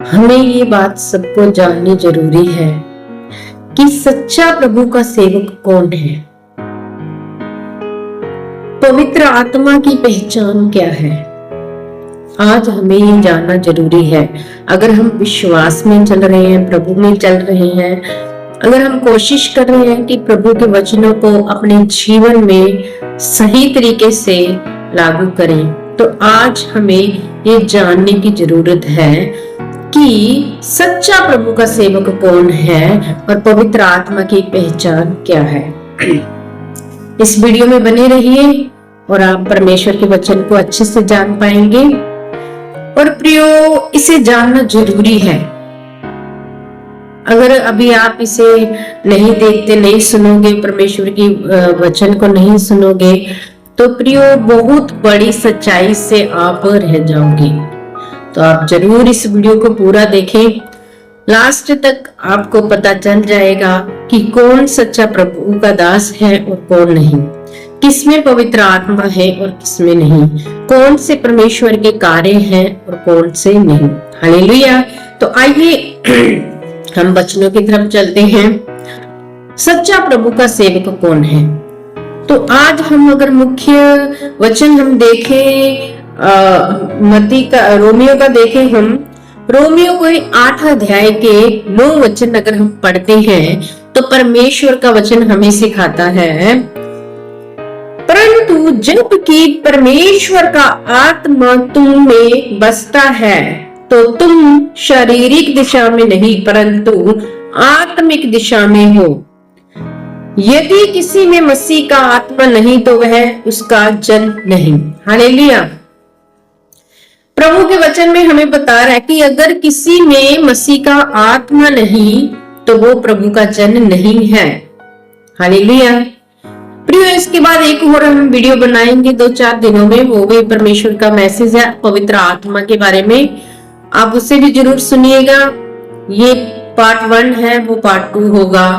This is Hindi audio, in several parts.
हमें ये बात सबको जाननी जरूरी है कि सच्चा प्रभु का सेवक कौन है। पवित्र आत्मा की पहचान क्या है, आज हमें ये जानना जरूरी है। अगर हम विश्वास में चल रहे हैं, प्रभु में चल रहे हैं, अगर हम कोशिश कर रहे हैं कि प्रभु के वचनों को अपने जीवन में सही तरीके से लागू करें, तो आज हमें ये जानने की जरूरत है कि सच्चा प्रभु का सेवक कौन है और पवित्र आत्मा की पहचान क्या है। इस वीडियो में बने रहिए और आप परमेश्वर के वचन को अच्छे से जान पाएंगे। और प्रियो, इसे जानना जरूरी है। अगर अभी आप इसे नहीं देखते, नहीं सुनोगे, परमेश्वर की वचन को नहीं सुनोगे, तो प्रियो बहुत बड़ी सच्चाई से आप रह जाओगे। तो आप जरूर इस वीडियो को पूरा देखें, लास्ट तक आपको पता चल जाएगा कि कौन सच्चा प्रभु का दास है और कौन नहीं, किसमें पवित्र आत्मा है और किसमें नहीं, कौन से परमेश्वर के कार्य हैं और कौन से नहीं। हालेलुया। तो आइए हम वचनों की तरफ चलते हैं। सच्चा प्रभु का सेवक कौन है? तो आज हम अगर मुख्य वचन हम देखें, मत्ती का, रोमियो का देखें, हम रोमियो को 8 अध्याय के 9 वचन अगर हम पढ़ते हैं तो परमेश्वर का वचन हमें सिखाता है, परंतु जबकि परमेश्वर का आत्मा तुम में बसता है तो तुम शारीरिक दिशा में नहीं परंतु आत्मिक दिशा में हो। यदि किसी में मसीह का आत्मा नहीं तो वह उसका जन नहीं। हालेलुया। प्रभु के वचन में हमें बता रहा है कि अगर किसी में मसीह का आत्मा नहीं तो वो प्रभु का जन नहीं है। हालेलुया। प्रियो, इसके बाद एक और हम वीडियो बनाएंगे 2-4 दिनों में, वो भी परमेश्वर का मैसेज है पवित्र आत्मा के बारे में, आप उसे भी जरूर सुनिएगा। ये पार्ट 1 है, वो पार्ट 2 होगा।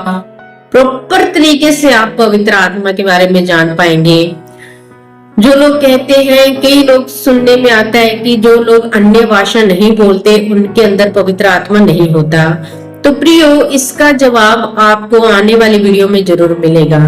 प्रॉपर तरीके से आप पवित्र आत्मा के बारे में जान पाएंगे। जो लोग कहते हैं, कई लोग सुनने में आता है कि जो लोग अन्य भाषा नहीं बोलते उनके अंदर पवित्र आत्मा नहीं होता। तो प्रियो, इसका जवाब आपको आने वाली वीडियो में जरूर मिलेगा।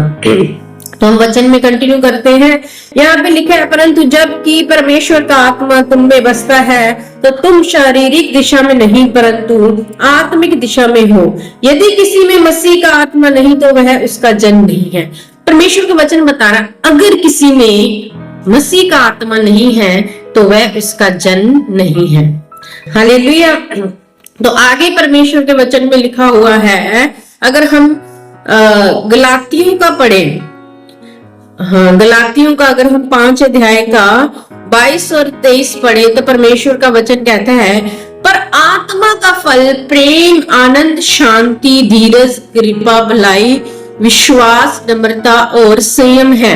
तो हम वचन में कंटिन्यू करते हैं। यहाँ पे लिखा है, परंतु जबकि परमेश्वर का आत्मा तुम में बसता है तो तुम शारीरिक दिशा में नहीं परंतु आत्मिक दिशा में हो। यदि किसी में मसीह का आत्मा नहीं तो वह उसका जन नहीं है। परमेश्वर का वचन बता रहा, अगर किसी में मसीह का आत्मा नहीं है तो वह उसका जन नहीं है। हालेलुया। तो आगे परमेश्वर के वचन में लिखा हुआ है, अगर हम गलातियों का पढ़ें, गलातियों का अगर हम 5 अध्याय का 22 और 23 पढ़े तो परमेश्वर का वचन कहता है, पर आत्मा का फल प्रेम, आनंद, शांति, धीरज, कृपा, भलाई, विश्वास, नम्रता और संयम है।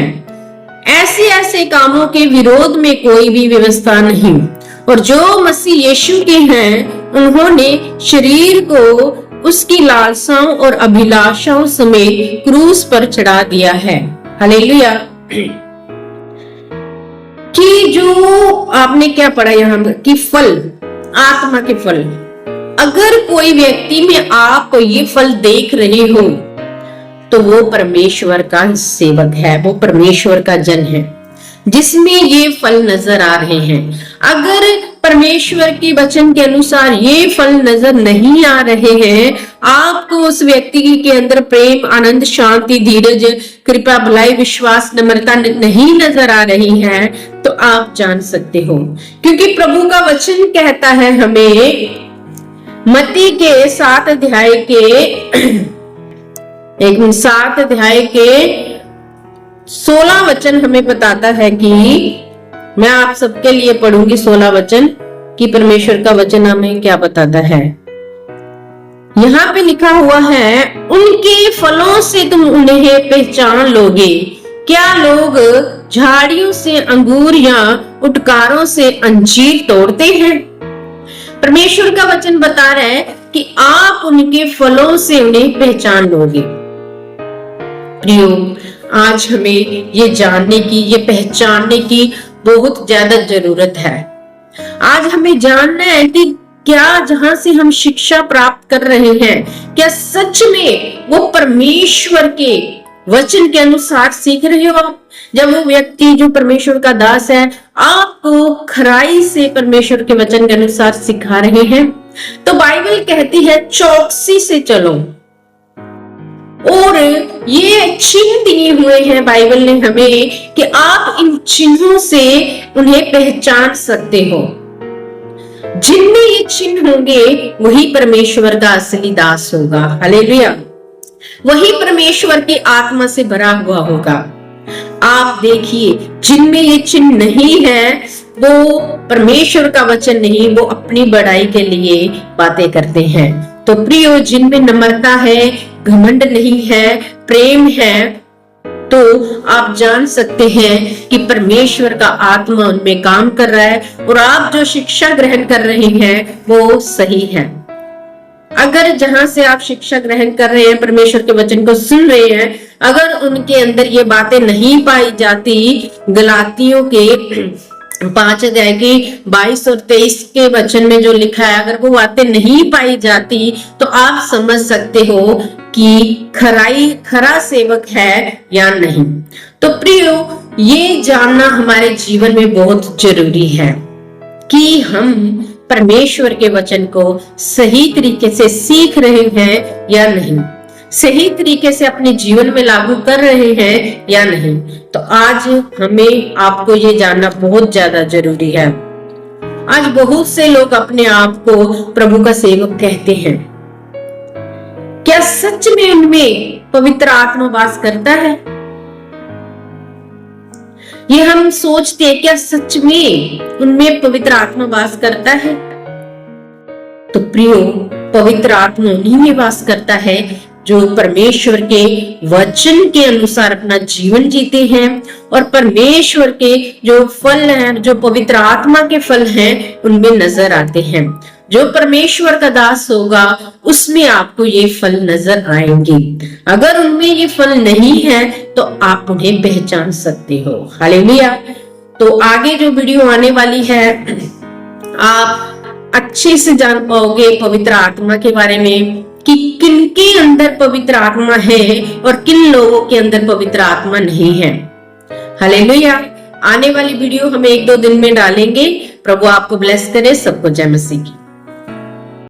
ऐसे कामों के विरोध में कोई भी व्यवस्था नहीं। और जो मसीह यीशु के हैं उन्होंने शरीर को उसकी लालसाओं और अभिलाषाओं समेत क्रूस पर चढ़ा दिया है। हालेलुया। कि जो आपने क्या पढ़ा यहाँ कि फल, आत्मा के फल, अगर कोई व्यक्ति में आप ये फल देख रहे हो तो वो परमेश्वर का सेवक है, वो परमेश्वर का जन है जिसमें ये फल नजर आ रहे हैं। अगर परमेश्वर के वचन के अनुसार ये फल नजर नहीं आ रहे हैं, आपको उस व्यक्ति के अंदर प्रेम, आनंद, शांति, धीरज, कृपा, भलाई, विश्वास, नम्रता नहीं नजर आ रही है, तो आप जान सकते हो। क्योंकि प्रभु का वचन कहता है हमें, मत्ती के 7 अध्याय के 16 वचन हमें बताता है कि, मैं आप सबके लिए पढ़ूंगी 16 वचन कि परमेश्वर का वचन हमें क्या बताता है। यहाँ पे लिखा हुआ है, उनके फलों से तुम उन्हें पहचान लोगे। क्या लोग झाड़ियों से अंगूर या उटकारों से अंजीर तोड़ते हैं? परमेश्वर का वचन बता रहा है कि आप उनके फलों से उन्हें पहचान लोगे। प्रियो, आज हमें ये जानने की, ये पहचानने की बहुत ज्यादा जरूरत है। आज हमें जानना है कि क्या जहां से हम शिक्षा प्राप्त कर रहे हैं, क्या सच में वो परमेश्वर के वचन के अनुसार सीख रहे हो आप? जब वो व्यक्ति जो परमेश्वर का दास है आपको खराई से परमेश्वर के वचन के अनुसार सिखा रहे हैं, तो बाइबल कहती है चौकसी से चलो। और ये चिन्ह दिए हुए हैं बाइबल ने हमें कि आप इन चिन्हों से उन्हें पहचान सकते हो। जिनमें ये चिन्ह होंगे वही परमेश्वर का असली दास होगा। हालेलुया। वही परमेश्वर की आत्मा से भरा हुआ होगा। आप देखिए, जिनमें ये चिन्ह नहीं है वो परमेश्वर का वचन नहीं, वो अपनी बड़ाई के लिए बातें करते हैं। तो प्रियो, जिनमें नम्रता है, घमंड नहीं है, प्रेम है, तो आप जान सकते हैं कि परमेश्वर का आत्मा उनमें काम कर रहा है और आप जो शिक्षा ग्रहण कर रहे हैं वो सही है। अगर जहां से आप शिक्षा ग्रहण कर रहे हैं, परमेश्वर के वचन को सुन रहे हैं, अगर उनके अंदर ये बातें नहीं पाई जाती, गलातियों के 5 अध्याय के 22 और 23 के वचन में जो लिखा है, अगर वो बातें नहीं पाई जाती तो आप समझ सकते हो कि खरा सेवक है या नहीं। तो प्रियो, ये जानना हमारे जीवन में बहुत जरूरी है कि हम परमेश्वर के वचन को सही तरीके से सीख रहे हैं या नहीं, सही तरीके से अपने जीवन में लागू कर रहे हैं या नहीं। तो आज हमें आपको ये जानना बहुत ज्यादा जरूरी है। आज बहुत से लोग अपने आप को प्रभु का सेवक कहते हैं। क्या सच में उनमें पवित्र आत्मा वास करता है? ये हम सोचते हैं, क्या सच में उनमें पवित्र आत्मा वास करता है? तो प्रियो, पवित्र आत्मा उन्हीं में वास करता है जो परमेश्वर के वचन के अनुसार अपना जीवन जीते हैं और परमेश्वर के जो फल हैं, जो पवित्र आत्मा के फल हैं, उनमें नजर आते हैं। जो परमेश्वर का दास होगा उसमें आपको ये फल नजर आएंगे। अगर उनमें ये फल नहीं है तो आप उन्हें पहचान सकते हो। हालेलुया। तो आगे जो वीडियो आने वाली है, आप अच्छे से जान पाओगे पवित्र आत्मा के बारे में कि किनके अंदर पवित्र आत्मा है और किन लोगों के अंदर पवित्र आत्मा नहीं है। हालेलुया। आने वाली वीडियो हम 1-2 दिन में डालेंगे। प्रभु आपको ब्लेस करे। सबको जय मसीह की।